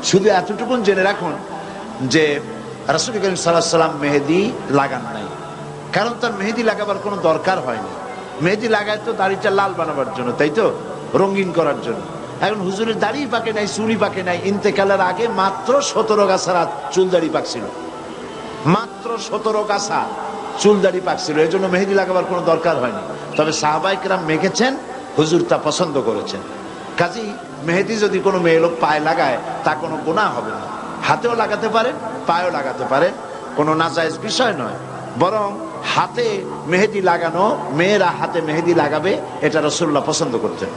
শুধু এতটুকুন জেনে রাখুন যে রাসূল করিম সাল্লাল্লাহু আলাইহি ওয়াসাল্লাম মেহেদি লাগান নাই, কারণ তার মেহেদি লাগাবার কোনো দরকার হয়নি। মেহেদি লাগায় তো দাড়িটা লাল বানাবার জন্য, তাই তো, রঙিন করার জন্য। এখন হুজুরের দাড়ি পাকে নাই, চুলি পাকে নাই, ইন্তেকালের আগে মাত্র 17 গাছা চুল দাড়ি পাকছিল, মাত্র 17 গাছা চুল দাড়ি পাকছিল, এই জন্য মেহেদি লাগাবার কোনো দরকার হয়নি। তবে সাহাবায়ে কেরাম মেখেছেন, হুজুর তা পছন্দ করেছেন। কাজেই মেহেদি যদি কোনো মেয়ে লোক পায়ে লাগায় তা কোনো গুনাহ হবে না, হাতেও লাগাতে পারেন, পায়েও লাগাতে পারেন, কোনো নাজায়েজ বিষয় নয়। বরং হাতে মেহেদি লাগানো, মেয়েরা হাতে মেহেদি লাগাবে, এটা রাসূলুল্লাহ পছন্দ করতেন।